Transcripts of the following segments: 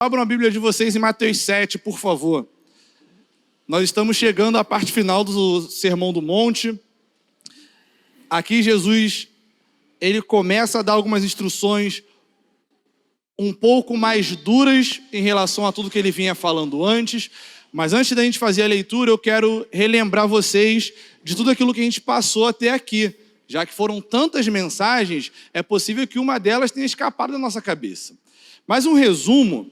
Abram a Bíblia de vocês em Mateus 7, por favor. Nós estamos chegando à parte final do Sermão do Monte. Aqui Jesus, ele começa a dar algumas instruções um pouco mais duras em relação a tudo que ele vinha falando antes. Mas antes da gente fazer a leitura, eu quero relembrar vocês de tudo aquilo que a gente passou até aqui. Já que foram tantas mensagens, é possível que uma delas tenha escapado da nossa cabeça. Mas um resumo,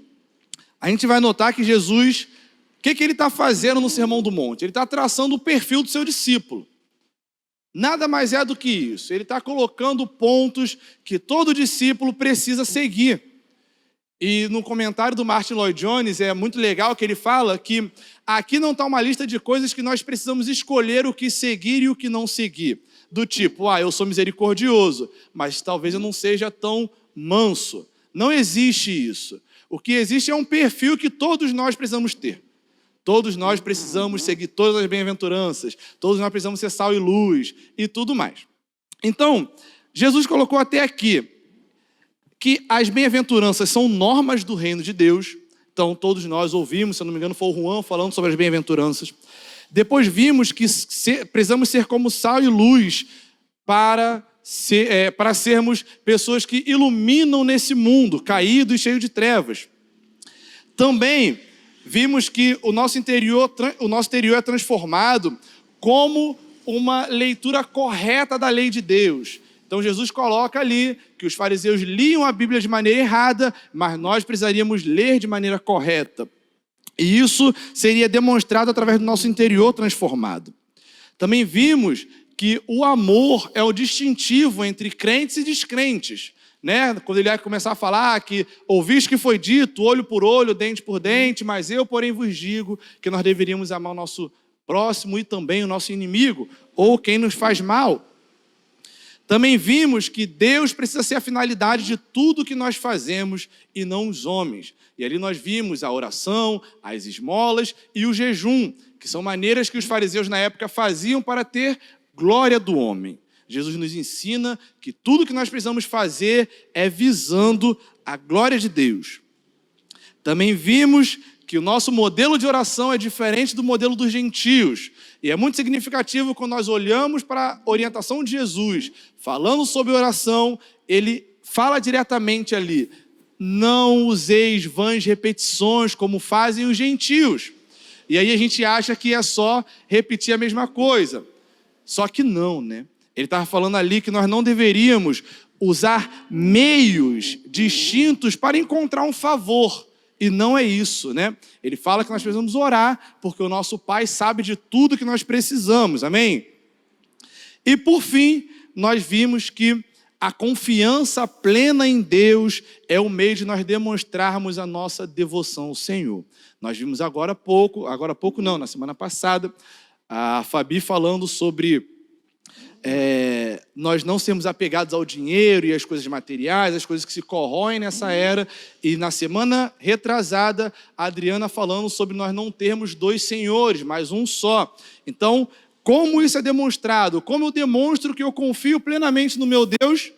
a gente vai notar que Jesus, o que ele está fazendo no Sermão do Monte? Ele está traçando o perfil do seu discípulo. Nada mais é do que isso. Ele está colocando pontos que todo discípulo precisa seguir. E no comentário do Martin Lloyd Jones, é muito legal que ele fala que aqui não está uma lista de coisas que nós precisamos escolher o que seguir e o que não seguir. Do tipo, eu sou misericordioso, mas talvez eu não seja tão manso. Não existe isso. O que existe é um perfil que todos nós precisamos ter. Todos nós precisamos seguir todas as bem-aventuranças. Todos nós precisamos ser sal e luz e tudo mais. Então, Jesus colocou até aqui que as bem-aventuranças são normas do reino de Deus. Então, todos nós ouvimos, se eu não me engano, foi o Juan falando sobre as bem-aventuranças. Depois vimos que precisamos ser como sal e luz para sermos pessoas que iluminam nesse mundo caído e cheio de trevas. Também vimos que o nosso interior é transformado como uma leitura correta da lei de Deus. Então Jesus coloca ali que os fariseus liam a Bíblia de maneira errada, mas nós precisaríamos ler de maneira correta. E isso seria demonstrado através do nosso interior transformado. Também vimos que o amor é o distintivo entre crentes e descrentes. Quando ele vai começar a falar que ouviste que foi dito, olho por olho, dente por dente, mas eu, porém, vos digo que nós deveríamos amar o nosso próximo e também o nosso inimigo, ou quem nos faz mal. Também vimos que Deus precisa ser a finalidade de tudo que nós fazemos e não os homens. E ali nós vimos a oração, as esmolas e o jejum, que são maneiras que os fariseus na época faziam para ter glória do homem. Jesus nos ensina que tudo que nós precisamos fazer é visando a glória de Deus. Também vimos que o nosso modelo de oração é diferente do modelo dos gentios. E é muito significativo quando nós olhamos para a orientação de Jesus, falando sobre oração, ele fala diretamente ali, não useis vãs repetições como fazem os gentios. E aí a gente acha que é só repetir a mesma coisa. Só que não, Ele estava falando ali que nós não deveríamos usar meios distintos para encontrar um favor. E não é isso, Ele fala que nós precisamos orar, porque o nosso Pai sabe de tudo que nós precisamos, amém? E por fim, nós vimos que a confiança plena em Deus é o meio de nós demonstrarmos a nossa devoção ao Senhor. Nós vimos na semana passada, a Fabi falando sobre nós não sermos apegados ao dinheiro e às coisas materiais, as coisas que se corroem nessa era. E na semana retrasada, a Adriana falando sobre nós não termos dois senhores, mas um só. Então, como isso é demonstrado? Como eu demonstro que eu confio plenamente no meu Deus?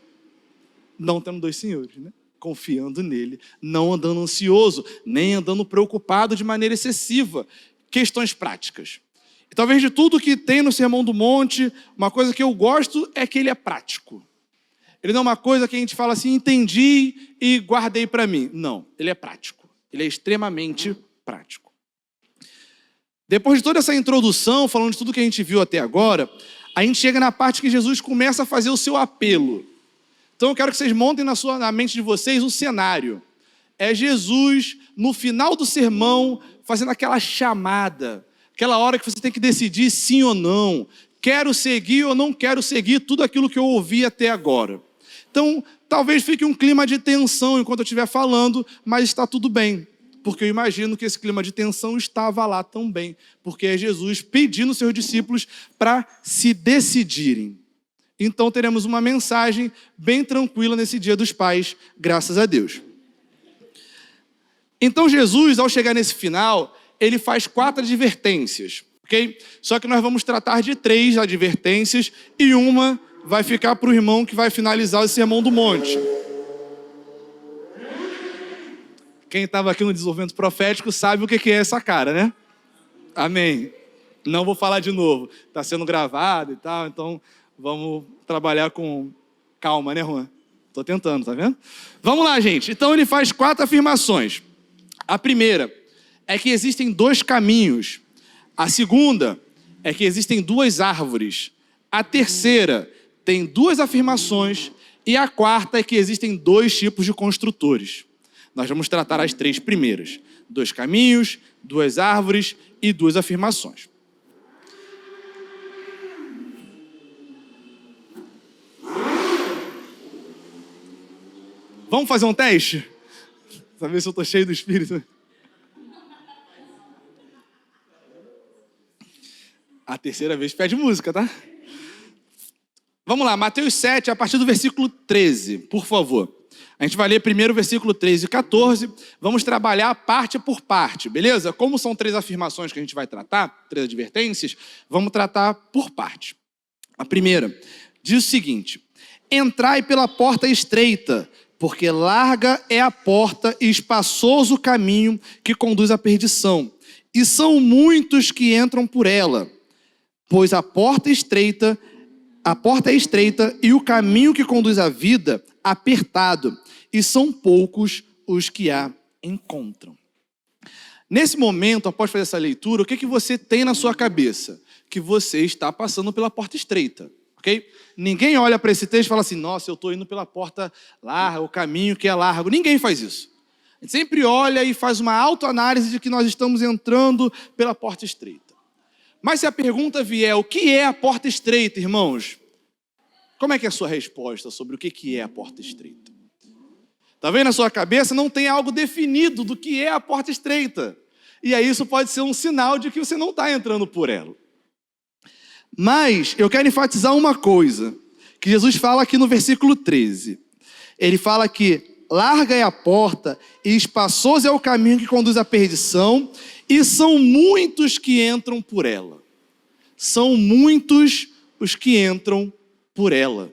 Não tendo dois senhores, Confiando nele, não andando ansioso, nem andando preocupado de maneira excessiva. Questões práticas. E talvez de tudo que tem no Sermão do Monte, uma coisa que eu gosto é que ele é prático. Ele não é uma coisa que a gente fala assim, entendi e guardei para mim. Não, ele é prático. Ele é extremamente prático. Depois de toda essa introdução, falando de tudo que a gente viu até agora, a gente chega na parte que Jesus começa a fazer o seu apelo. Então eu quero que vocês montem na mente de vocês um cenário. É Jesus, no final do sermão, fazendo aquela chamada. Aquela hora que você tem que decidir sim ou não. Quero seguir ou não quero seguir tudo aquilo que eu ouvi até agora. Então, talvez fique um clima de tensão enquanto eu estiver falando, mas está tudo bem. Porque eu imagino que esse clima de tensão estava lá também. Porque é Jesus pedindo aos seus discípulos para se decidirem. Então, teremos uma mensagem bem tranquila nesse Dia dos Pais, graças a Deus. Então, Jesus, ao chegar nesse final, ele faz 4 advertências, ok? Só que nós vamos tratar de 3 advertências e uma vai ficar para o irmão que vai finalizar o Sermão do Monte. Quem estava aqui no desenvolvimento profético sabe o que é essa cara, né? Amém. Não vou falar de novo. Está sendo gravado e tal, então vamos trabalhar com calma, né, Juan? Estou tentando, tá vendo? Vamos lá, gente. Então ele faz 4 afirmações. A primeira é que existem 2 caminhos. A segunda é que existem 2 árvores. A terceira tem 2 afirmações. E a quarta é que existem 2 tipos de construtores. Nós vamos tratar as 3 primeiras. 2 caminhos, 2 árvores e 2 afirmações. Vamos fazer um teste? Pra ver se eu estou cheio do Espírito. A terceira vez pede música, tá? Vamos lá, Mateus 7, a partir do versículo 13, por favor. A gente vai ler primeiro o versículo 13 e 14. Vamos trabalhar parte por parte, beleza? Como são 3 afirmações que a gente vai tratar, 3 advertências, vamos tratar por parte. A primeira diz o seguinte: entrai pela porta estreita, porque larga é a porta e espaçoso o caminho que conduz à perdição, e são muitos que entram por ela. Pois a porta é estreita e o caminho que conduz à vida apertado, e são poucos os que a encontram. Nesse momento, após fazer essa leitura, o que você tem na sua cabeça? Que você está passando pela porta estreita, ok? Ninguém olha para esse texto e fala assim: nossa, eu estou indo pela porta larga, o caminho que é largo. Ninguém faz isso. A gente sempre olha e faz uma autoanálise de que nós estamos entrando pela porta estreita. Mas se a pergunta vier, o que é a porta estreita, irmãos? Como é que é a sua resposta sobre o que é a porta estreita? Está vendo na sua cabeça? Não tem algo definido do que é a porta estreita. E aí isso pode ser um sinal de que você não está entrando por ela. Mas eu quero enfatizar uma coisa, que Jesus fala aqui no versículo 13. Ele fala que larga é a porta e espaçoso é o caminho que conduz à perdição, e são muitos que entram por ela. São muitos os que entram por ela.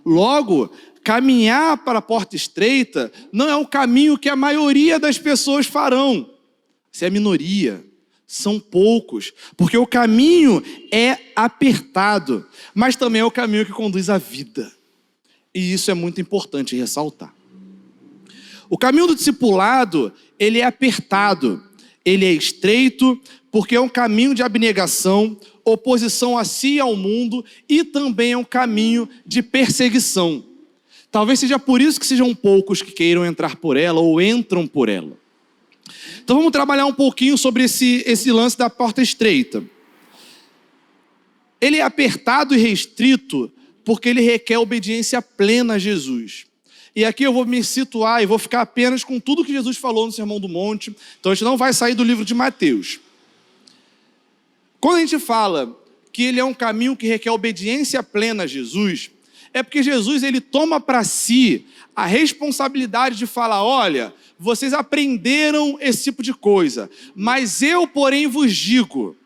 Logo, caminhar para a porta estreita não é um caminho que a maioria das pessoas farão. Isso é a minoria. São poucos. Porque o caminho é apertado, mas também é o caminho que conduz à vida. E isso é muito importante ressaltar. O caminho do discipulado, ele é apertado. Ele é estreito, porque é um caminho de abnegação, oposição a si e ao mundo, e também é um caminho de perseguição. Talvez seja por isso que sejam poucos que queiram entrar por ela ou entram por ela. Então vamos trabalhar um pouquinho sobre esse lance da porta estreita. Ele é apertado e restrito porque ele requer obediência plena a Jesus. E aqui eu vou me situar e vou ficar apenas com tudo que Jesus falou no Sermão do Monte. Então a gente não vai sair do livro de Mateus. Quando a gente fala que ele é um caminho que requer obediência plena a Jesus, é porque Jesus ele toma para si a responsabilidade de falar: olha, vocês aprenderam esse tipo de coisa, mas eu, porém, vos digo.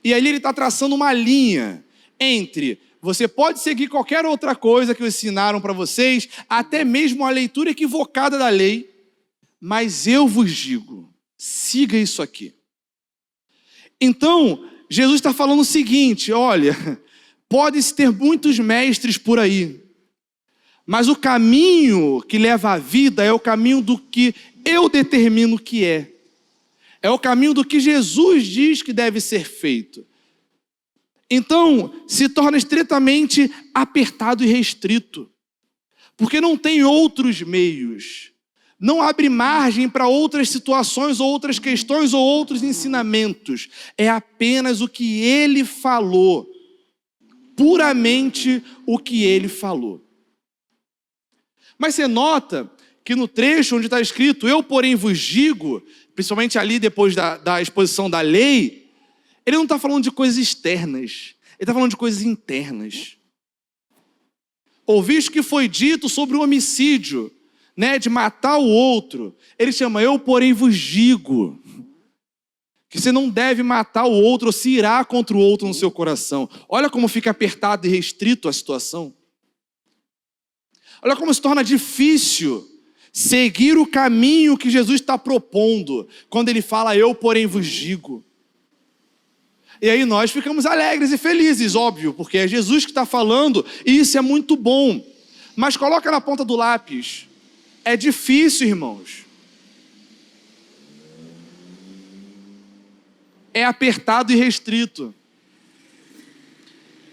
E ali ele está traçando uma linha entre: você pode seguir qualquer outra coisa que ensinaram para vocês, até mesmo a leitura equivocada da lei, mas eu vos digo, siga isso aqui. Então, Jesus está falando o seguinte: olha, pode-se ter muitos mestres por aí, mas o caminho que leva à vida é o caminho do que eu determino que é. É o caminho do que Jesus diz que deve ser feito. Então, se torna estritamente apertado e restrito, porque não tem outros meios, não abre margem para outras situações, ou outras questões, ou outros ensinamentos. É apenas o que ele falou, puramente o que ele falou. Mas você nota que no trecho onde está escrito, eu porém vos digo, principalmente ali depois da exposição da lei, ele não está falando de coisas externas, ele está falando de coisas internas. Ouviste que foi dito sobre o homicídio, né, de matar o outro. Ele chama: eu porém vos digo, que você não deve matar o outro ou se irar contra o outro no seu coração. Olha como fica apertado e restrito a situação. Olha como se torna difícil seguir o caminho que Jesus está propondo, quando ele fala, eu porém vos digo. E aí nós ficamos alegres e felizes, óbvio, porque é Jesus que está falando, e isso é muito bom. Mas coloca na ponta do lápis, é difícil, irmãos. É apertado e restrito.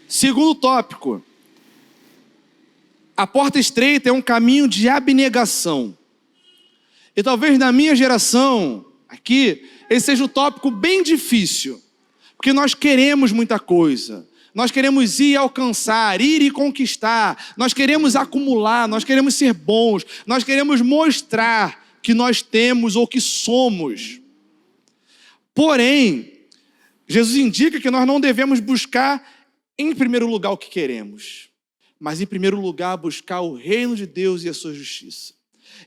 Segundo tópico, a porta estreita é um caminho de abnegação. E talvez na minha geração, aqui, esse seja um tópico bem difícil. Porque nós queremos muita coisa. Nós queremos ir alcançar, ir e conquistar. Nós queremos acumular, nós queremos ser bons. Nós queremos mostrar que nós temos ou que somos. Porém, Jesus indica que nós não devemos buscar em primeiro lugar o que queremos, mas em primeiro lugar buscar o reino de Deus e a sua justiça.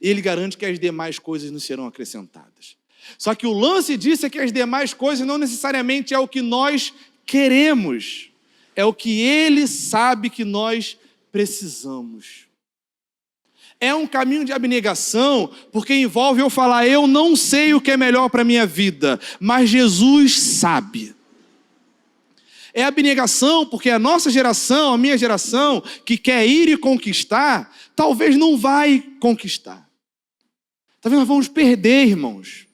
E ele garante que as demais coisas nos serão acrescentadas. Só que o lance disso é que as demais coisas não necessariamente é o que nós queremos, é o que ele sabe que nós precisamos. É um caminho de abnegação, porque envolve eu falar, eu não sei o que é melhor para a minha vida, mas Jesus sabe. É abnegação, porque a nossa geração, a minha geração, que quer ir e conquistar, talvez não vai conquistar. Talvez nós vamos perder, irmãos.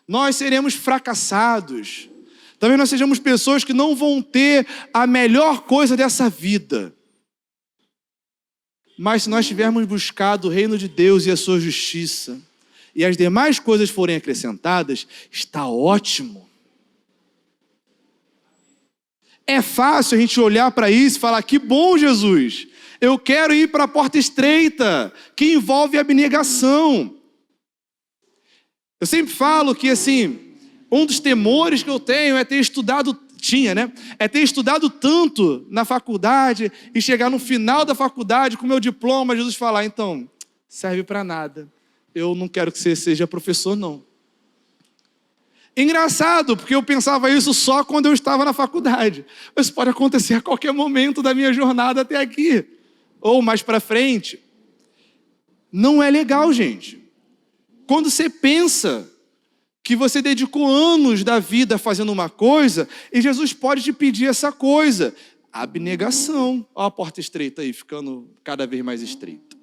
Nós seremos fracassados. Talvez nós sejamos pessoas que não vão ter a melhor coisa dessa vida. Mas se nós tivermos buscado o reino de Deus e a sua justiça, e as demais coisas forem acrescentadas, está ótimo. É fácil a gente olhar para isso e falar, que bom, Jesus, eu quero ir para a porta estreita, que envolve abnegação. Eu sempre falo que, assim, um dos temores que eu tenho é ter estudado, é ter estudado tanto na faculdade e chegar no final da faculdade com meu diploma, Jesus falar, então, serve para nada. Eu não quero que você seja professor, não. Engraçado, porque eu pensava isso só quando eu estava na faculdade. Isso pode acontecer a qualquer momento da minha jornada até aqui, ou mais para frente. Não é legal, gente. Quando você pensa que você dedicou anos da vida fazendo uma coisa, e Jesus pode te pedir essa coisa, abnegação. Olha a porta estreita aí, ficando cada vez mais estreita.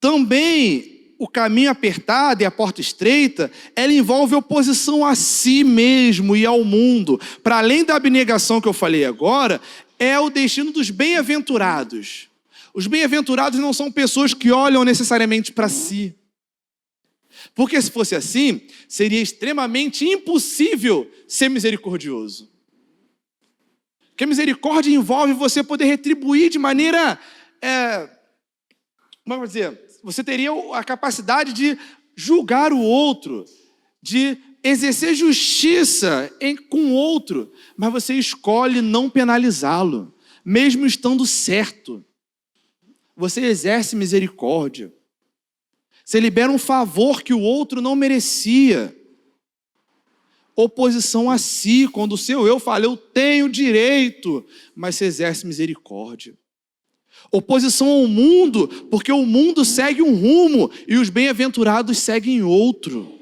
Também o caminho apertado e a porta estreita, ela envolve oposição a si mesmo e ao mundo. Para além da abnegação que eu falei agora, é o destino dos bem-aventurados. Os bem-aventurados não são pessoas que olham necessariamente para si. Porque se fosse assim, seria extremamente impossível ser misericordioso. Porque a misericórdia envolve você poder retribuir de maneira... como dizer? Você teria a capacidade de julgar o outro, de exercer justiça com o outro, mas você escolhe não penalizá-lo, mesmo estando certo. Você exerce misericórdia. Você libera um favor que o outro não merecia. Oposição a si, quando o seu eu fala, eu tenho direito, mas você exerce misericórdia. Oposição ao mundo, porque o mundo segue um rumo e os bem-aventurados seguem outro.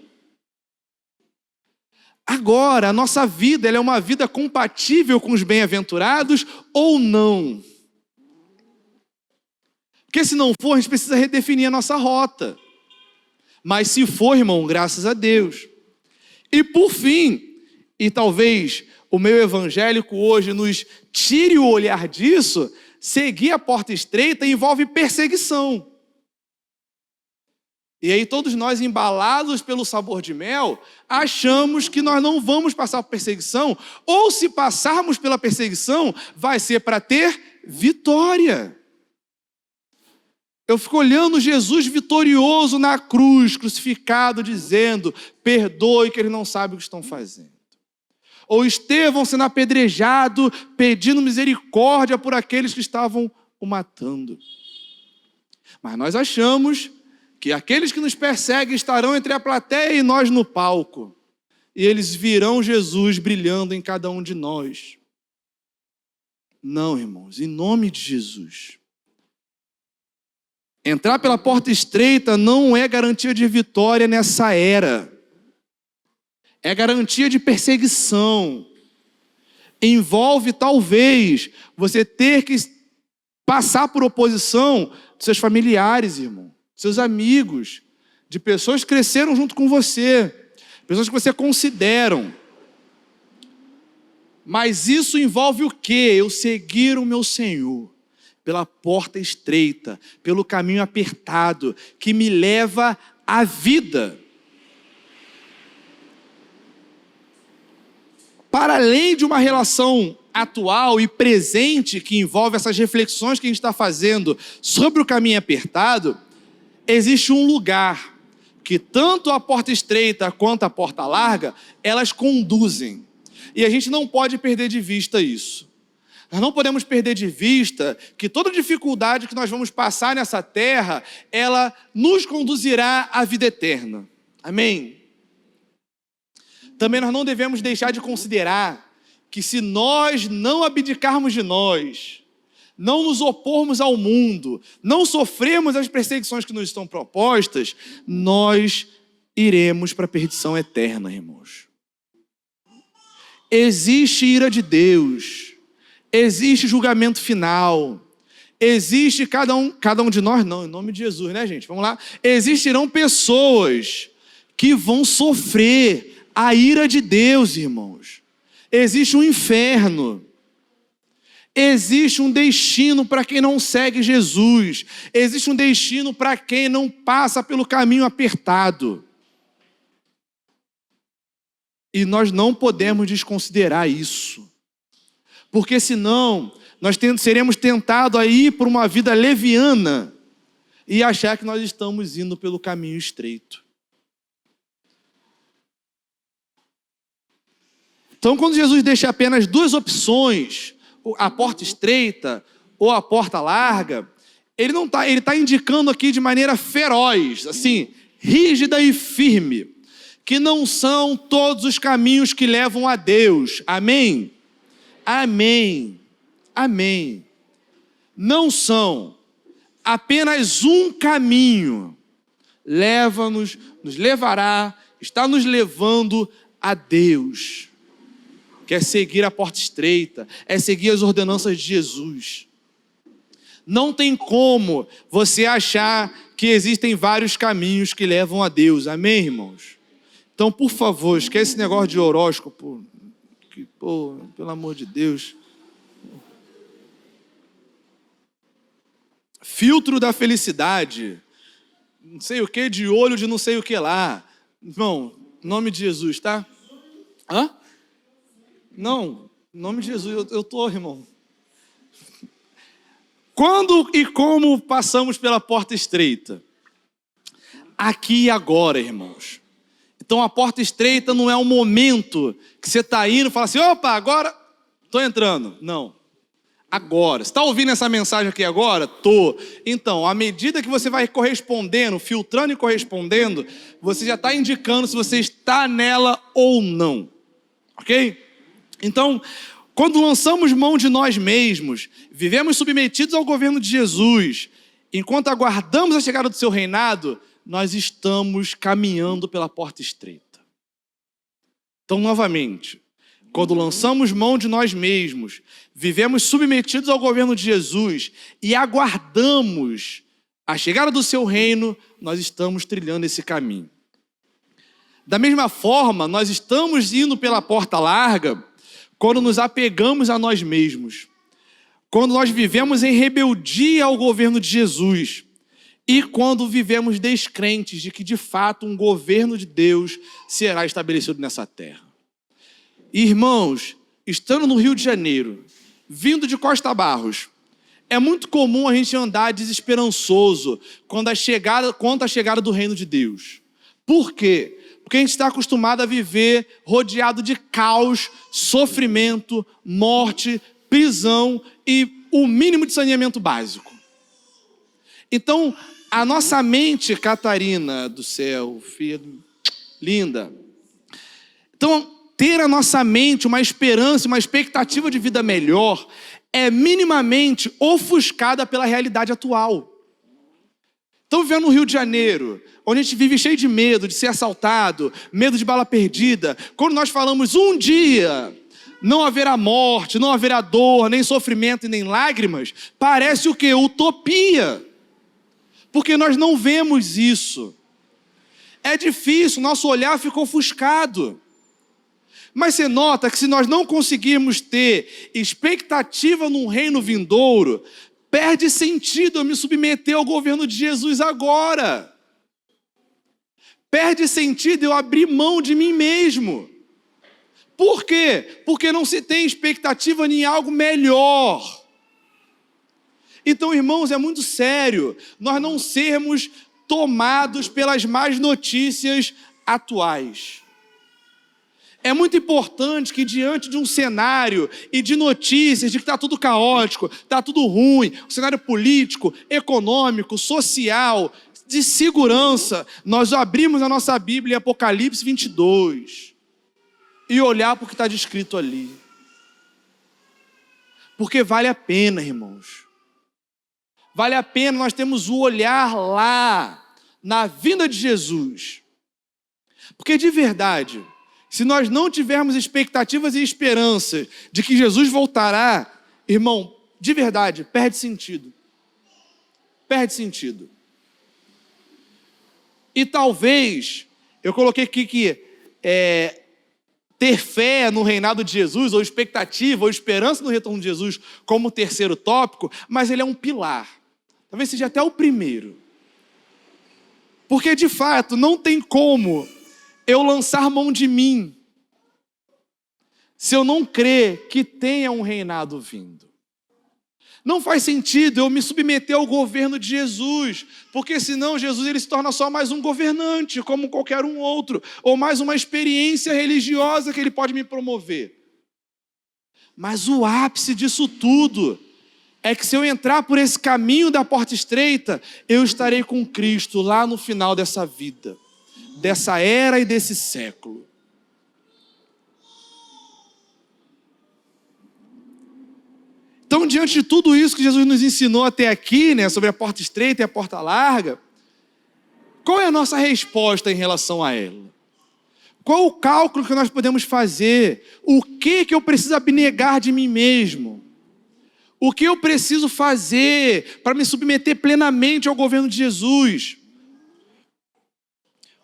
Agora, a nossa vida, ela é uma vida compatível com os bem-aventurados ou não? Porque se não for, a gente precisa redefinir a nossa rota. Mas se for, irmão, graças a Deus. E por fim, e talvez o meio evangélico hoje nos tire o olhar disso, seguir a porta estreita envolve perseguição. E aí todos nós, embalados pelo sabor de mel, achamos que nós não vamos passar por perseguição, ou se passarmos pela perseguição, vai ser para ter vitória. Eu fico olhando Jesus vitorioso na cruz, crucificado, dizendo, perdoe que eles não sabem o que estão fazendo. Ou Estevão sendo apedrejado, pedindo misericórdia por aqueles que estavam o matando. Mas nós achamos que aqueles que nos perseguem estarão entre a plateia e nós no palco. E eles virão Jesus brilhando em cada um de nós. Não, irmãos, em nome de Jesus. Entrar pela porta estreita não é garantia de vitória nessa era. É garantia de perseguição. Envolve, talvez, você ter que passar por oposição dos seus familiares, irmão, seus amigos, de pessoas que cresceram junto com você, pessoas que você consideram. Mas isso envolve o quê? Eu seguir o meu Senhor pela porta estreita, pelo caminho apertado, que me leva à vida. Para além de uma relação atual e presente que envolve essas reflexões que a gente está fazendo sobre o caminho apertado, existe um lugar que tanto a porta estreita quanto a porta larga, elas conduzem. E a gente não pode perder de vista isso. Nós não podemos perder de vista que toda dificuldade que nós vamos passar nessa terra, ela nos conduzirá à vida eterna. Amém? Também nós não devemos deixar de considerar que se nós não abdicarmos de nós, não nos opormos ao mundo, não sofrermos as perseguições que nos estão propostas, nós iremos para a perdição eterna, irmãos. Existe ira de Deus, existe julgamento final, existe cada um de nós, não, em nome de Jesus, né, gente? Vamos lá. Existirão pessoas que vão sofrer a ira de Deus, irmãos. Existe um inferno. Existe um destino para quem não segue Jesus. Existe um destino para quem não passa pelo caminho apertado. E nós não podemos desconsiderar isso. Porque senão, nós seremos tentados a ir por uma vida leviana e achar que nós estamos indo pelo caminho estreito. Então, quando Jesus deixa apenas duas opções, a porta estreita ou a porta larga, ele está indicando aqui de maneira feroz, assim, rígida e firme, que não são todos os caminhos que levam a Deus. Amém? Amém. Amém. Não são. Apenas um caminho nos levará, está nos levando a Deus. Que é seguir a porta estreita, é seguir as ordenanças de Jesus. Não tem como você achar que existem vários caminhos que levam a Deus. Amém, irmãos? Então, por favor, esquece esse negócio de horóscopo. Pelo amor de Deus. Filtro da felicidade. Não sei o que, de olho de não sei o que lá. Irmão, em nome de Jesus, tá? Hã? Não, em nome de Jesus, eu estou, irmão. Quando e como passamos pela porta estreita? Aqui e agora, irmãos. Então a porta estreita não é um momento que você está indo e fala assim, opa, agora estou entrando. Não, agora. Você está ouvindo essa mensagem aqui agora? Estou. Então, à medida que você vai correspondendo, filtrando e correspondendo, você já está indicando se você está nela ou não. Ok? Então, quando lançamos mão de nós mesmos, vivemos submetidos ao governo de Jesus, enquanto aguardamos a chegada do seu reinado, nós estamos caminhando pela porta estreita. Então, novamente, quando lançamos mão de nós mesmos, vivemos submetidos ao governo de Jesus e aguardamos a chegada do seu reino, nós estamos trilhando esse caminho. Da mesma forma, nós estamos indo pela porta larga quando nos apegamos a nós mesmos, quando nós vivemos em rebeldia ao governo de Jesus e quando vivemos descrentes de que, de fato, um governo de Deus será estabelecido nessa terra. Irmãos, estando no Rio de Janeiro, vindo de Costa Barros, é muito comum a gente andar desesperançoso quanto à chegada do reino de Deus. Por quê? Porque a gente está acostumado a viver rodeado de caos, sofrimento, morte, prisão e o mínimo de saneamento básico. Então, a nossa mente, Catarina do céu, filha linda. Então, ter a nossa mente uma esperança, uma expectativa de vida melhor, é minimamente ofuscada pela realidade atual. Estão vivendo no Rio de Janeiro, onde a gente vive cheio de medo de ser assaltado, medo de bala perdida. Quando nós falamos um dia não haverá morte, não haverá dor, nem sofrimento e nem lágrimas, parece o quê? Utopia. Porque nós não vemos isso. É difícil, nosso olhar ficou ofuscado. Mas você nota que se nós não conseguirmos ter expectativa num reino vindouro, perde sentido eu me submeter ao governo de Jesus agora. Perde sentido eu abrir mão de mim mesmo. Por quê? Porque não se tem expectativa em algo melhor. Então, irmãos, é muito sério nós não sermos tomados pelas más notícias atuais. É muito importante que diante de um cenário e de notícias de que está tudo caótico, está tudo ruim, um cenário político, econômico, social, de segurança, nós abrimos a nossa Bíblia em Apocalipse 22 e olhar para o que está descrito ali. Porque vale a pena, irmãos. Vale a pena nós termos o olhar lá, na vinda de Jesus. Porque de verdade, se nós não tivermos expectativas e esperanças de que Jesus voltará, irmão, de verdade, perde sentido. Perde sentido. E talvez, eu coloquei aqui que ter fé no reinado de Jesus, ou expectativa, ou esperança no retorno de Jesus, como terceiro tópico, mas ele é um pilar. Talvez seja até o primeiro. Porque, de fato, não tem como eu lançar mão de mim se eu não crer que tenha um reinado vindo. Não faz sentido eu me submeter ao governo de Jesus, porque senão Jesus ele se torna só mais um governante, como qualquer um outro, ou mais uma experiência religiosa que ele pode me promover. Mas o ápice disso tudo é que se eu entrar por esse caminho da porta estreita, eu estarei com Cristo lá no final dessa vida, dessa era e desse século. Então, diante de tudo isso que Jesus nos ensinou até aqui, né, sobre a porta estreita e a porta larga, qual é a nossa resposta em relação a ela? Qual o cálculo que nós podemos fazer? O que eu preciso abnegar de mim mesmo? O que eu preciso fazer para me submeter plenamente ao governo de Jesus?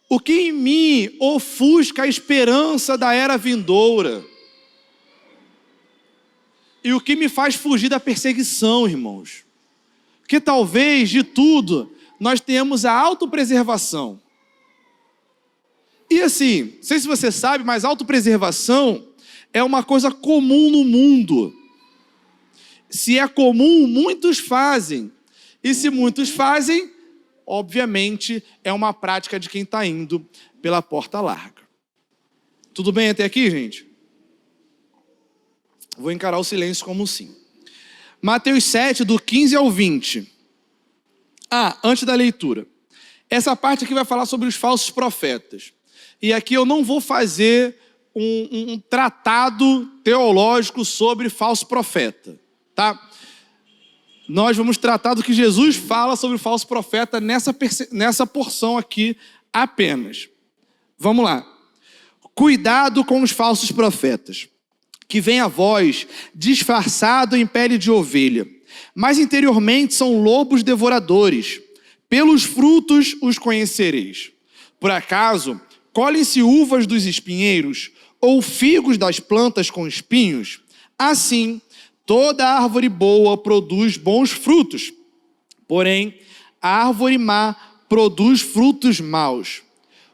O que em mim ofusca a esperança da era vindoura? E o que me faz fugir da perseguição, irmãos? Porque talvez, de tudo, nós tenhamos a autopreservação. E assim, não sei se você sabe, mas autopreservação é uma coisa comum no mundo. Se é comum, muitos fazem. E se muitos fazem, obviamente, é uma prática de quem está indo pela porta larga. Tudo bem até aqui, gente? Vou encarar o silêncio como sim. Mateus 7, do 15 ao 20. Antes da leitura. Essa parte aqui vai falar sobre os falsos profetas. E aqui eu não vou fazer um tratado teológico sobre falso profeta, tá? Nós vamos tratar do que Jesus fala sobre o falso profeta nessa porção aqui apenas. Vamos lá. Cuidado com os falsos profetas, que vêm a vós disfarçado em pele de ovelha, mas interiormente são lobos devoradores. Pelos frutos os conhecereis. Por acaso, colhem-se uvas dos espinheiros, ou figos das plantas com espinhos? Assim, toda árvore boa produz bons frutos, porém, a árvore má produz frutos maus.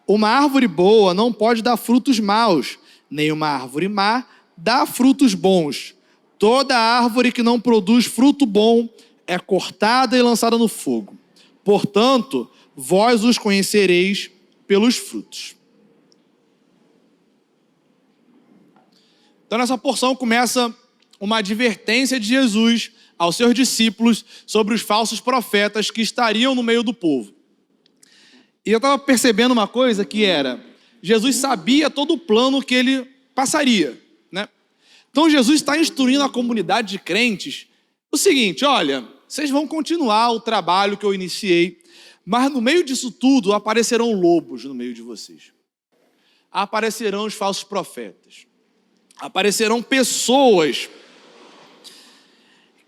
Uma árvore boa não pode dar frutos maus, nem uma árvore má dá frutos bons. Toda árvore que não produz fruto bom é cortada e lançada no fogo. Portanto, vós os conhecereis pelos frutos. Então, nessa porção começa uma advertência de Jesus aos seus discípulos sobre os falsos profetas que estariam no meio do povo. E eu estava percebendo uma coisa que era, Jesus sabia todo o plano que ele passaria, né? Então Jesus está instruindo a comunidade de crentes o seguinte: olha, vocês vão continuar o trabalho que eu iniciei, Mas no meio disso tudo, aparecerão lobos no meio de vocês. Aparecerão os falsos profetas. Aparecerão pessoas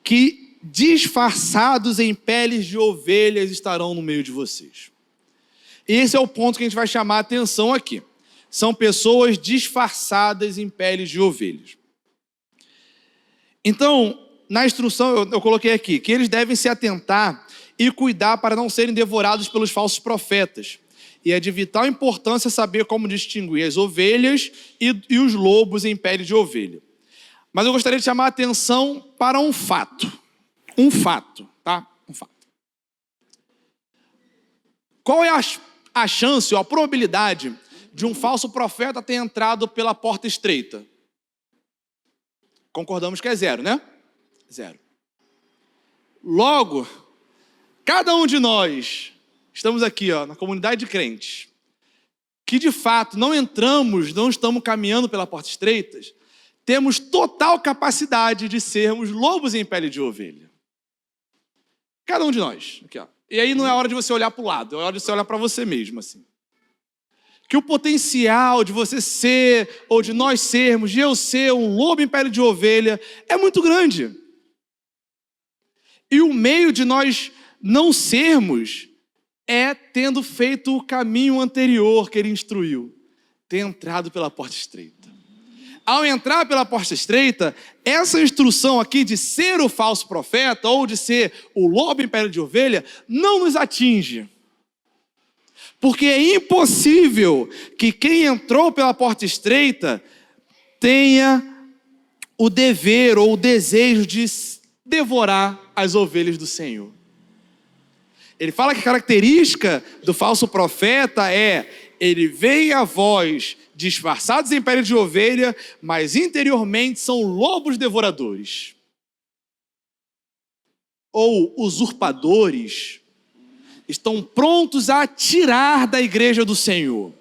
que, disfarçados em peles de ovelhas, estarão no meio de vocês. Esse é o ponto que a gente vai chamar a atenção aqui. São pessoas disfarçadas em peles de ovelhas. Então, na instrução eu coloquei aqui, que eles devem se atentar e cuidar para não serem devorados pelos falsos profetas. E é de vital importância saber como distinguir as ovelhas e os lobos em pele de ovelha. Mas eu gostaria de chamar a atenção para um fato. Um fato, tá? Um fato. Qual é a chance ou a probabilidade de um falso profeta ter entrado pela porta estreita? Concordamos que é 0, né? 0. Logo, cada um de nós, estamos aqui na comunidade de crentes, que de fato não estamos caminhando pela porta estreita, temos total capacidade de sermos lobos em pele de ovelha. Cada um de nós. Aqui, E aí não é hora de você olhar para o lado, é hora de você olhar para você mesmo, assim. Que o potencial de você ser, ou de nós sermos, de eu ser um lobo em pele de ovelha, é muito grande. E o meio de nós não sermos é tendo feito o caminho anterior que ele instruiu, ter entrado pela porta estreita. Ao entrar pela porta estreita, essa instrução aqui de ser o falso profeta ou de ser o lobo em pele de ovelha não nos atinge. Porque é impossível que quem entrou pela porta estreita tenha o dever ou o desejo de devorar as ovelhas do Senhor. Ele fala que a característica do falso profeta ele vem a voz disfarçados em pele de ovelha, mas interiormente são lobos devoradores. Ou usurpadores, estão prontos a tirar da igreja do Senhor.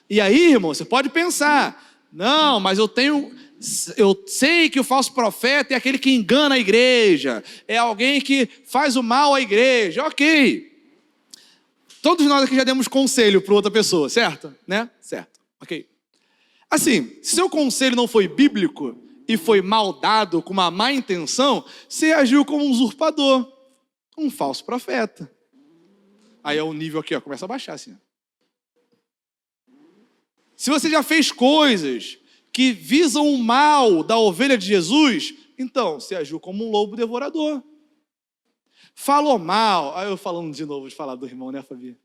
E aí, irmão, você pode pensar, não, mas eu sei que o falso profeta é aquele que engana a igreja, é alguém que faz o mal à igreja, ok. Todos nós aqui já demos conselho para outra pessoa, certo? Né? Certo, ok. Assim, se seu conselho não foi bíblico e foi mal dado com uma má intenção, você agiu como um usurpador, um falso profeta. Aí o nível aqui, começa a baixar assim. Se você já fez coisas que visam o mal da ovelha de Jesus, então você agiu como um lobo devorador. Falou mal, aí eu falando de novo de falar do irmão, né, Fabi?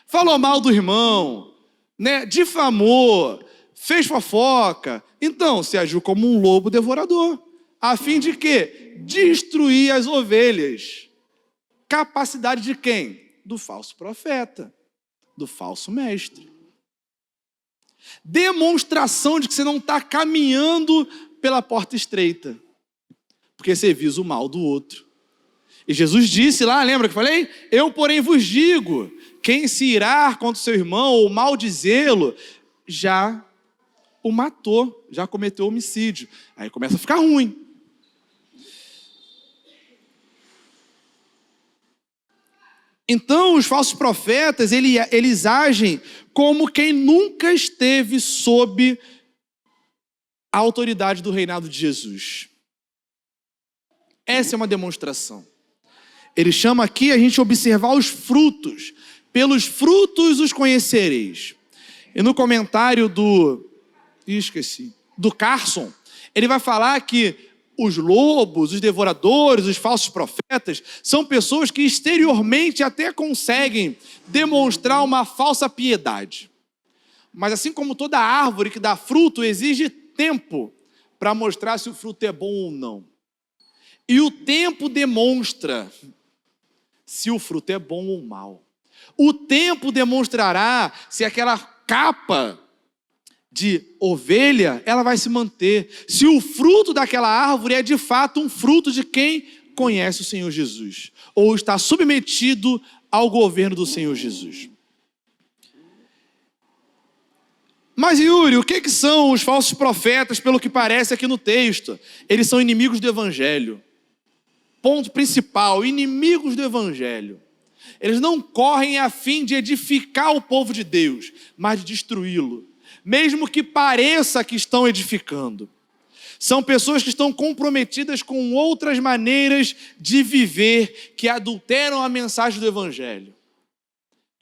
Falou mal do irmão, né? Difamou, fez fofoca, então você agiu como um lobo devorador, a fim de quê? Destruir as ovelhas. Capacidade de quem? Do falso profeta, do falso mestre. Demonstração de que você não está caminhando pela porta estreita, porque você visa o mal do outro. E Jesus disse lá, lembra que eu falei? Eu, porém, vos digo, quem se irar contra o seu irmão ou maldizê-lo, já o matou, já cometeu homicídio. Aí começa a ficar ruim. Então, os falsos profetas, eles agem como quem nunca esteve sob a autoridade do reinado de Jesus. Essa é uma demonstração. Ele chama aqui a gente observar os frutos. Pelos frutos os conhecereis. E no comentário do Carson, ele vai falar que os lobos, os devoradores, os falsos profetas, são pessoas que exteriormente até conseguem demonstrar uma falsa piedade. Mas assim como toda árvore que dá fruto, exige tempo para mostrar se o fruto é bom ou não. E o tempo demonstra se o fruto é bom ou mal. O tempo demonstrará se aquela capa de ovelha, ela vai se manter. Se o fruto daquela árvore é de fato um fruto de quem conhece o Senhor Jesus, ou está submetido ao governo do Senhor Jesus. Mas Yuri, o que são os falsos profetas, pelo que parece aqui no texto? Eles são inimigos do evangelho. Ponto principal, inimigos do evangelho. Eles não correm a fim de edificar o povo de Deus, mas de destruí-lo, mesmo que pareça que estão edificando. São pessoas que estão comprometidas com outras maneiras de viver, que adulteram a mensagem do Evangelho.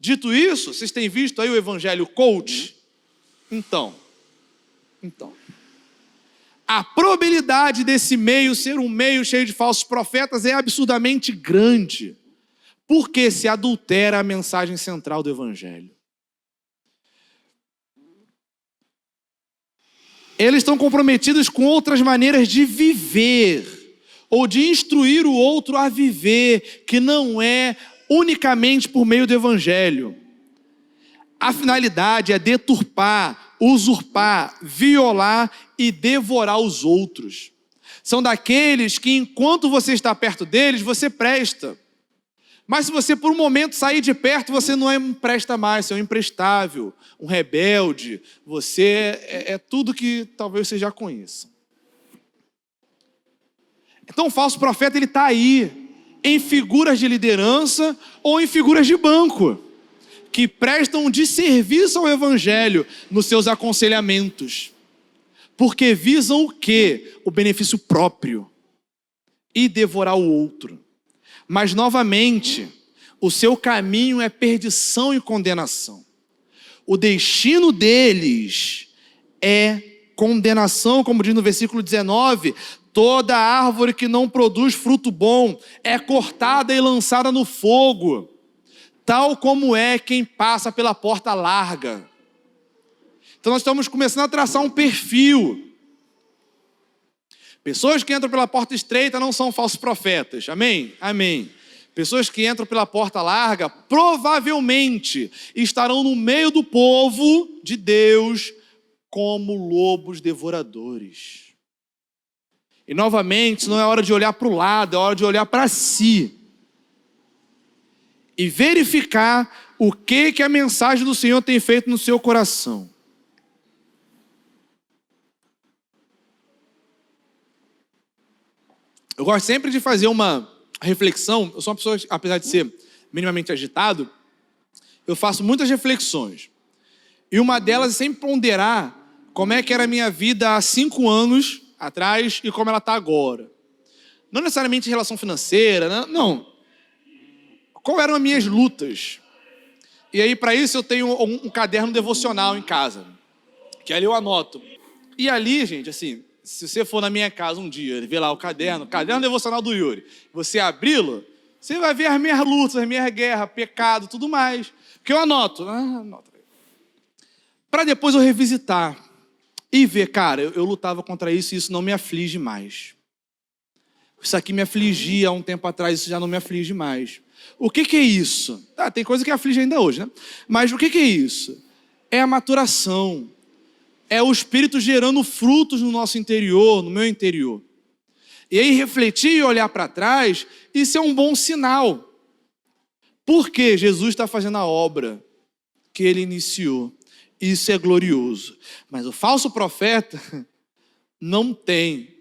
Dito isso, vocês têm visto aí o Evangelho coach? Então, a probabilidade desse meio ser um meio cheio de falsos profetas é absurdamente grande, porque se adultera a mensagem central do Evangelho. Eles estão comprometidos com outras maneiras de viver, ou de instruir o outro a viver, que não é unicamente por meio do Evangelho. A finalidade é deturpar, usurpar, violar e devorar os outros. São daqueles que, enquanto você está perto deles, você presta. Mas se você por um momento sair de perto, você não presta mais, você é um imprestável, um rebelde, você é tudo que talvez você já conheça. Então o falso profeta ele está aí, em figuras de liderança ou em figuras de banco, que prestam de serviço ao Evangelho nos seus aconselhamentos. Porque visam o quê? O benefício próprio e devorar o outro. Mas, novamente, o seu caminho é perdição e condenação. O destino deles é condenação, como diz no versículo 19: toda árvore que não produz fruto bom é cortada e lançada no fogo, tal como é quem passa pela porta larga. Então nós estamos começando a traçar um perfil. Pessoas que entram pela porta estreita não são falsos profetas. Amém? Amém. Pessoas que entram pela porta larga provavelmente estarão no meio do povo de Deus como lobos devoradores. E novamente, não é hora de olhar para o lado, é hora de olhar para si e verificar o que a mensagem do Senhor tem feito no seu coração. Eu gosto sempre de fazer uma reflexão. Eu sou uma pessoa, apesar de ser minimamente agitado, eu faço muitas reflexões. E uma delas é sempre ponderar como é que era a minha vida há 5 anos atrás e como ela está agora. Não necessariamente em relação financeira, não. Quais eram as minhas lutas? E aí, para isso, eu tenho um caderno devocional em casa, que ali eu anoto. E ali, gente, assim, se você for na minha casa um dia, ver lá o caderno devocional do Yuri, você abri-lo, você vai ver as minhas lutas, as minhas guerras, pecado, tudo mais. Que eu anoto, para depois eu revisitar e ver, cara, eu lutava contra isso e isso não me aflige mais. Isso aqui me afligia há um tempo atrás, isso já não me aflige mais. O que é isso? Tem coisa que aflige ainda hoje, né? Mas o que é isso? É a maturação. É o Espírito gerando frutos no nosso interior, no meu interior. E aí refletir e olhar para trás, isso é um bom sinal. Porque Jesus está fazendo a obra que ele iniciou. Isso é glorioso. Mas o falso profeta não tem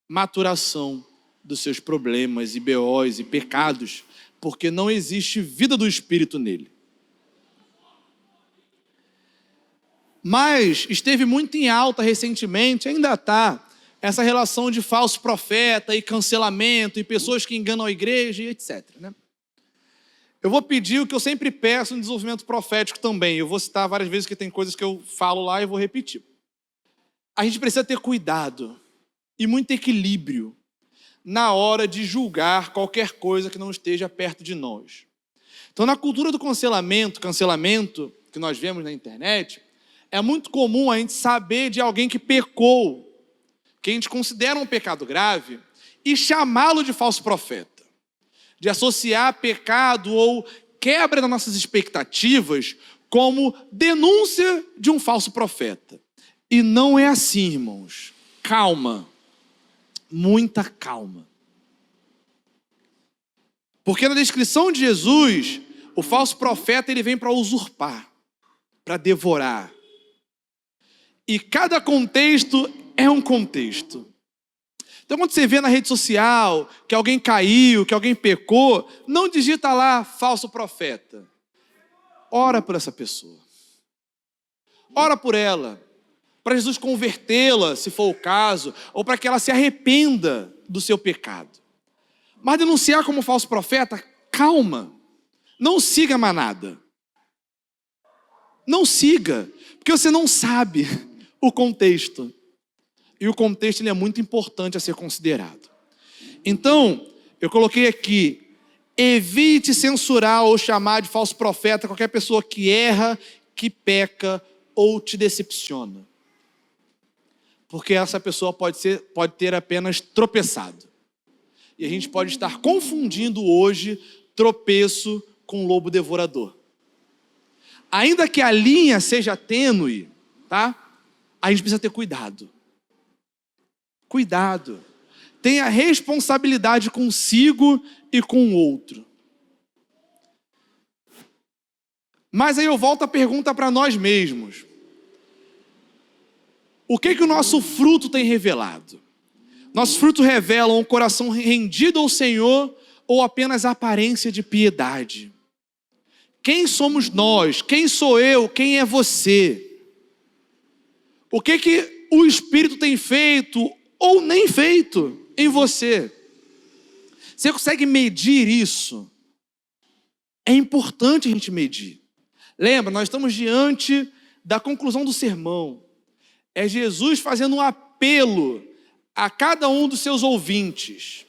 maturação dos seus problemas e BOs e pecados, porque não existe vida do Espírito nele. Mas esteve muito em alta recentemente, ainda está, essa relação de falso profeta e cancelamento e pessoas que enganam a igreja e etc. Né? Eu vou pedir o que eu sempre peço no desenvolvimento profético também. Eu vou citar várias vezes que tem coisas que eu falo lá e vou repetir. A gente precisa ter cuidado e muito equilíbrio na hora de julgar qualquer coisa que não esteja perto de nós. Então, na cultura do cancelamento que nós vemos na internet, é muito comum a gente saber de alguém que pecou, que a gente considera um pecado grave, e chamá-lo de falso profeta. De associar pecado ou quebra das nossas expectativas como denúncia de um falso profeta. E não é assim, irmãos. Calma. Muita calma. Porque na descrição de Jesus, o falso profeta ele vem para usurpar, para devorar. E cada contexto é um contexto. Então, quando você vê na rede social que alguém caiu, que alguém pecou, não digita lá falso profeta. Ora por essa pessoa. Ora por ela, para Jesus convertê-la, se for o caso, ou para que ela se arrependa do seu pecado. Mas denunciar como falso profeta, calma. Não siga a manada. Não siga, porque você não sabe o contexto. E o contexto ele é muito importante a ser considerado. Então, eu coloquei aqui, evite censurar ou chamar de falso profeta qualquer pessoa que erra, que peca ou te decepciona. Porque essa pessoa pode ter apenas tropeçado. E a gente pode estar confundindo hoje tropeço com lobo devorador. Ainda que a linha seja tênue, tá? A gente precisa ter cuidado. Cuidado. Tenha responsabilidade consigo e com o outro. Mas aí eu volto a pergunta para nós mesmos. O que o nosso fruto tem revelado? Nosso fruto revela um coração rendido ao Senhor ou apenas a aparência de piedade? Quem somos nós? Quem sou eu? Quem é você? O que o Espírito tem feito ou nem feito em você? Você consegue medir isso? É importante a gente medir. Lembra, nós estamos diante da conclusão do sermão. É Jesus fazendo um apelo a cada um dos seus ouvintes.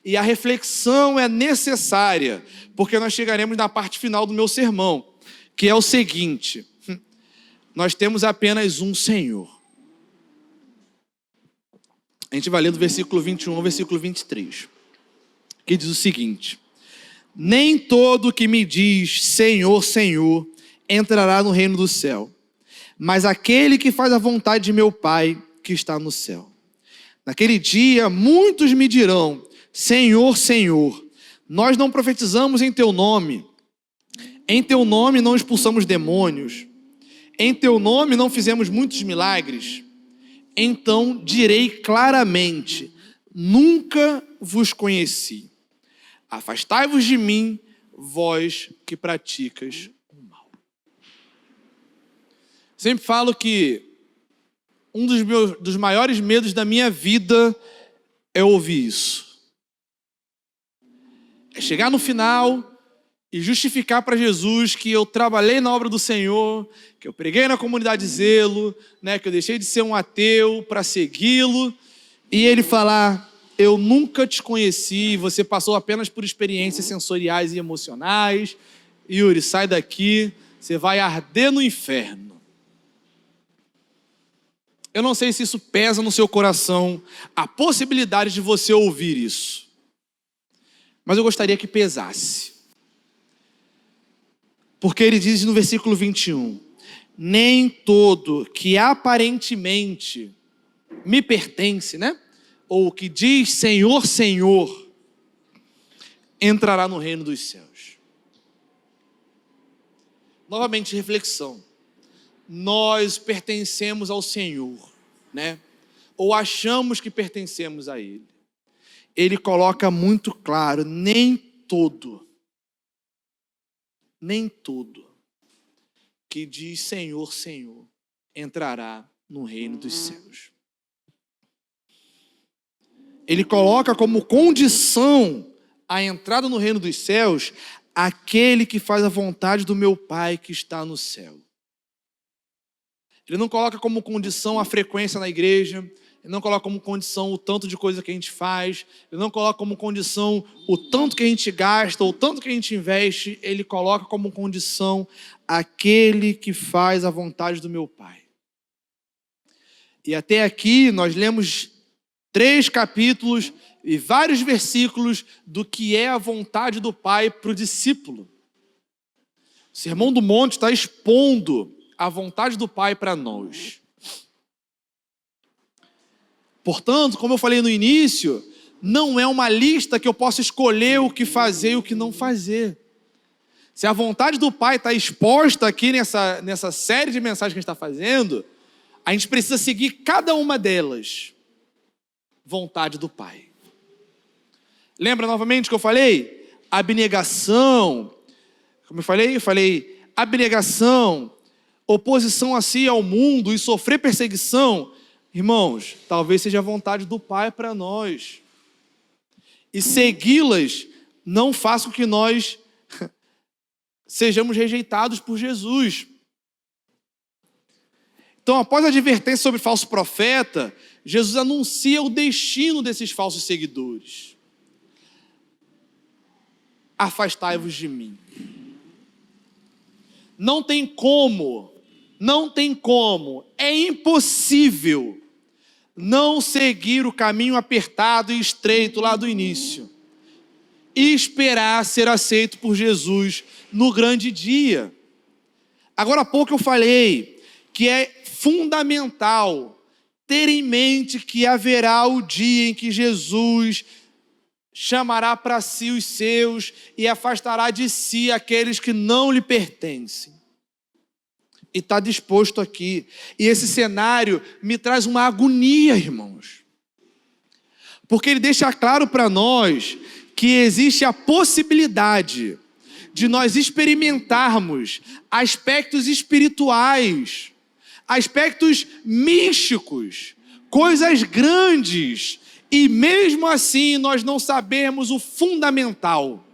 E a reflexão é necessária, porque nós chegaremos na parte final do meu sermão, que é o seguinte: nós temos apenas um Senhor. A gente vai ler do versículo 21 ao versículo 23, que diz o seguinte: nem todo que me diz Senhor, Senhor, entrará no reino do céu, mas aquele que faz a vontade de meu Pai que está no céu. Naquele dia, muitos me dirão: Senhor, Senhor, nós não profetizamos em teu nome, em teu nome não expulsamos demônios, em teu nome não fizemos muitos milagres. Então direi claramente: nunca vos conheci. Afastai-vos de mim, vós que praticas o mal. Sempre falo que um dos maiores medos da minha vida é ouvir isso. É chegar no final e justificar para Jesus que eu trabalhei na obra do Senhor, que eu preguei na comunidade Zelo, né, que eu deixei de ser um ateu para segui-lo, e ele falar: eu nunca te conheci, você passou apenas por experiências sensoriais e emocionais. Yuri, sai daqui, você vai arder no inferno. Eu não sei se isso pesa no seu coração, a possibilidade de você ouvir isso. Mas eu gostaria que pesasse. Porque ele diz no versículo 21, nem todo que aparentemente me pertence, né? Ou que diz Senhor, Senhor, entrará no reino dos céus. Novamente, reflexão. Nós pertencemos ao Senhor, né? Ou achamos que pertencemos a Ele. Ele coloca muito claro, nem todo que diz Senhor, Senhor, entrará no reino dos céus. Ele coloca como condição a entrada no reino dos céus aquele que faz a vontade do meu Pai que está no céu. Ele não coloca como condição a frequência na igreja, ele não coloca como condição o tanto de coisa que a gente faz, ele não coloca como condição o tanto que a gente gasta, o tanto que a gente investe, ele coloca como condição aquele que faz a vontade do meu Pai. E até aqui nós lemos 3 capítulos e vários versículos do que é a vontade do Pai para o discípulo. O Sermão do Monte está expondo a vontade do Pai para nós. Portanto, como eu falei no início, não é uma lista que eu possa escolher o que fazer e o que não fazer. Se a vontade do Pai está exposta aqui nessa série de mensagens que a gente está fazendo, a gente precisa seguir cada uma delas. vontade do Pai. Lembra novamente que eu falei? Abnegação. Como eu falei abnegação, oposição a si, ao mundo e sofrer perseguição. Irmãos, talvez seja a vontade do Pai para nós. E segui-las não faça com que nós sejamos rejeitados por Jesus. Então, após a advertência sobre falso profeta, Jesus anuncia o destino desses falsos seguidores. Afastai-vos de mim. Não tem como, é impossível não seguir o caminho apertado e estreito lá do início e esperar ser aceito por Jesus no grande dia. Agora há pouco eu falei que é fundamental ter em mente que haverá o dia em que Jesus chamará para si os seus e afastará de si aqueles que não lhe pertencem. E está disposto aqui. E esse cenário me traz uma agonia, irmãos. Porque ele deixa claro para nós que existe a possibilidade de nós experimentarmos aspectos espirituais, aspectos místicos, coisas grandes, e mesmo assim nós não sabemos o fundamental.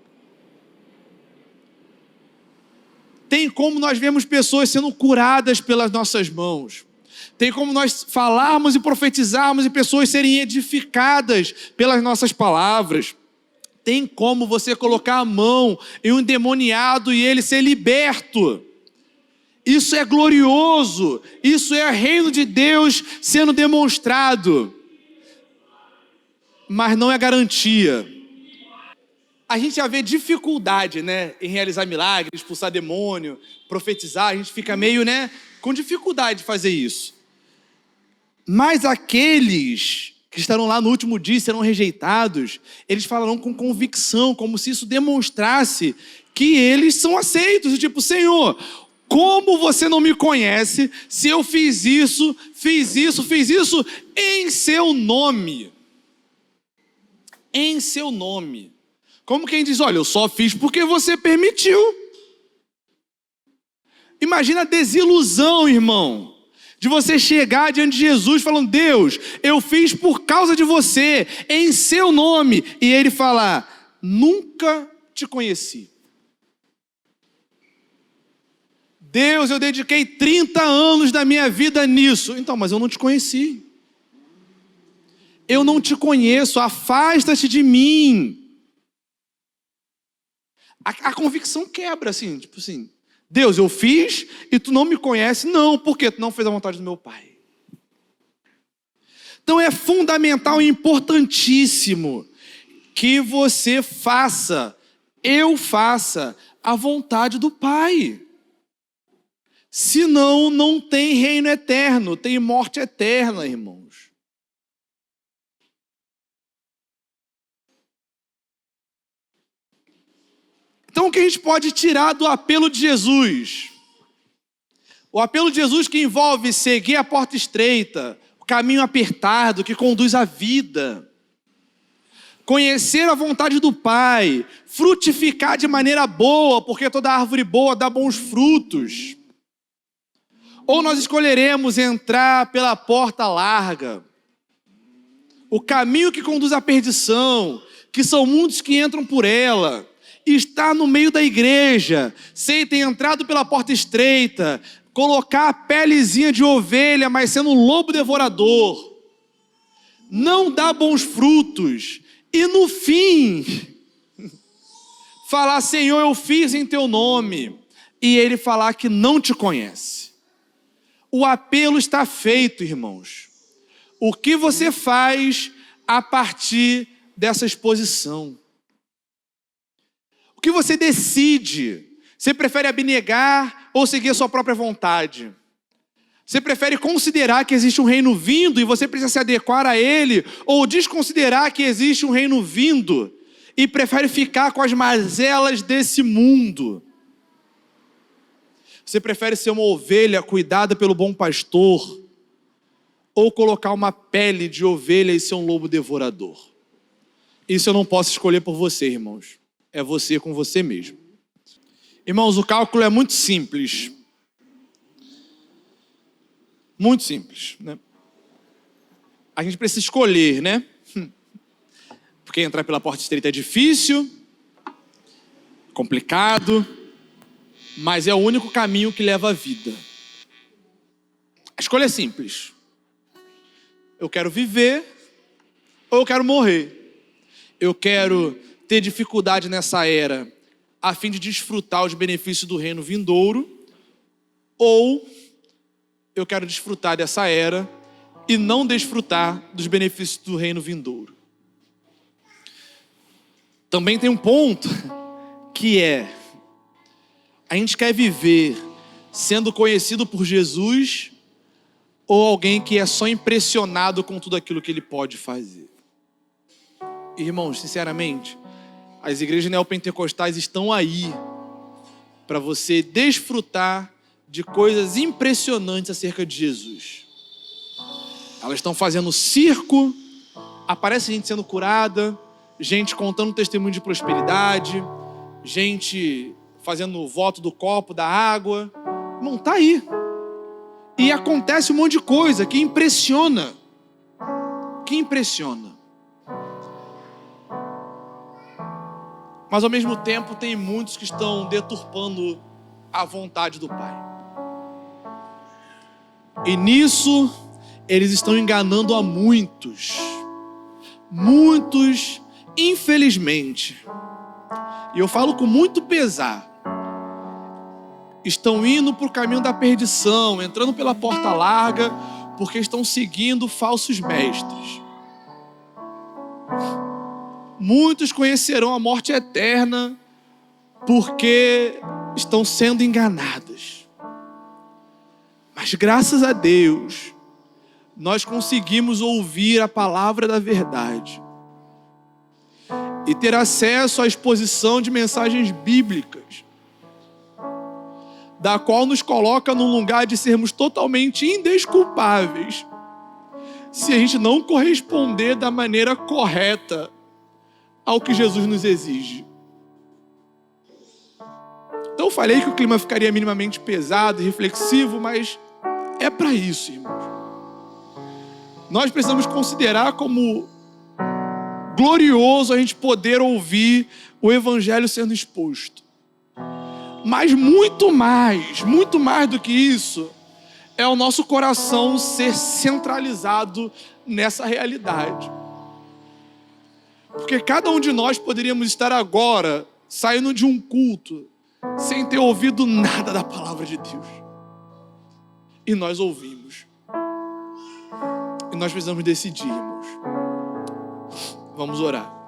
Tem como nós vemos pessoas sendo curadas pelas nossas mãos. Tem como nós falarmos e profetizarmos e pessoas serem edificadas pelas nossas palavras. Tem como você colocar a mão em um endemoniado e ele ser liberto. Isso é glorioso. Isso é o reino de Deus sendo demonstrado. Mas não é garantia. A gente já vê dificuldade, em realizar milagres, expulsar demônio, profetizar. A gente fica meio, com dificuldade de fazer isso. Mas aqueles que estarão lá no último dia e serão rejeitados, eles falarão com convicção, como se isso demonstrasse que eles são aceitos. Tipo, Senhor, como você não me conhece se eu fiz isso em seu nome? Em seu nome. Como quem diz, olha, eu só fiz porque você permitiu. Imagina a desilusão, irmão, de você chegar diante de Jesus falando, Deus, eu fiz por causa de você, em seu nome. E ele falar, nunca te conheci. Deus, eu dediquei 30 anos da minha vida nisso. Então, mas eu não te conheci. Eu não te conheço, afasta-te de mim. A convicção quebra, tipo assim, Deus, eu fiz e tu não me conhece. Não, porque tu não fez a vontade do meu Pai. Então é fundamental e importantíssimo que você faça, eu faça a vontade do Pai. Senão não tem reino eterno, tem morte eterna, irmãos. Então o que a gente pode tirar do apelo de Jesus? O apelo de Jesus que envolve seguir a porta estreita, o caminho apertado que conduz à vida, conhecer a vontade do Pai, frutificar de maneira boa, porque toda árvore boa dá bons frutos. Ou nós escolheremos entrar pela porta larga, o caminho que conduz à perdição, que são muitos que entram por ela, estar no meio da igreja, sem ter entrado pela porta estreita, colocar a pelezinha de ovelha, mas sendo um lobo devorador, não dá bons frutos, e no fim, falar, Senhor, eu fiz em teu nome, e ele falar que não te conhece. O apelo está feito, irmãos. O que você faz a partir dessa exposição? O que você decide? Você prefere abnegar ou seguir a sua própria vontade? Você prefere considerar que existe um reino vindo e você precisa se adequar a ele, ou desconsiderar que existe um reino vindo e prefere ficar com as mazelas desse mundo? Você prefere ser uma ovelha cuidada pelo bom pastor, ou colocar uma pele de ovelha e ser um lobo devorador? Isso eu não posso escolher por você, irmãos. É você com você mesmo. Irmãos, o cálculo é muito simples. Muito simples, né? A gente precisa escolher, né? Porque entrar pela porta estreita é difícil, complicado, mas é o único caminho que leva à vida. A escolha é simples. Eu quero viver ou eu quero morrer. Eu quero ter dificuldade nessa era a fim de desfrutar os benefícios do reino vindouro, ou eu quero desfrutar dessa era e não desfrutar dos benefícios do reino vindouro. Também tem um ponto que é: a gente quer viver sendo conhecido por Jesus ou alguém que é só impressionado com tudo aquilo que ele pode fazer? Irmãos, sinceramente, as igrejas neopentecostais estão aí para você desfrutar de coisas impressionantes acerca de Jesus. Elas estão fazendo circo, aparece gente sendo curada, gente contando testemunho de prosperidade, gente fazendo o voto do copo, da água. Irmão, tá aí. E acontece um monte de coisa que impressiona. Que impressiona. Mas ao mesmo tempo tem muitos que estão deturpando a vontade do Pai. E nisso eles estão enganando a muitos. Muitos, infelizmente. E eu falo com muito pesar. Estão indo para o caminho da perdição, entrando pela porta larga, porque estão seguindo falsos mestres. Muitos conhecerão a morte eterna porque estão sendo enganados. Mas graças a Deus, nós conseguimos ouvir a palavra da verdade e ter acesso à exposição de mensagens bíblicas, da qual nos coloca num lugar de sermos totalmente indesculpáveis se a gente não corresponder da maneira correta ao que Jesus nos exige. Então eu falei que o clima ficaria minimamente pesado e reflexivo, mas é para isso, irmãos. Nós precisamos considerar como glorioso a gente poder ouvir o evangelho sendo exposto. Mas muito mais do que isso, é o nosso coração ser centralizado nessa realidade. Porque cada um de nós poderíamos estar agora saindo de um culto sem ter ouvido nada da palavra de Deus. E nós ouvimos. E nós precisamos decidir, irmãos. Vamos orar.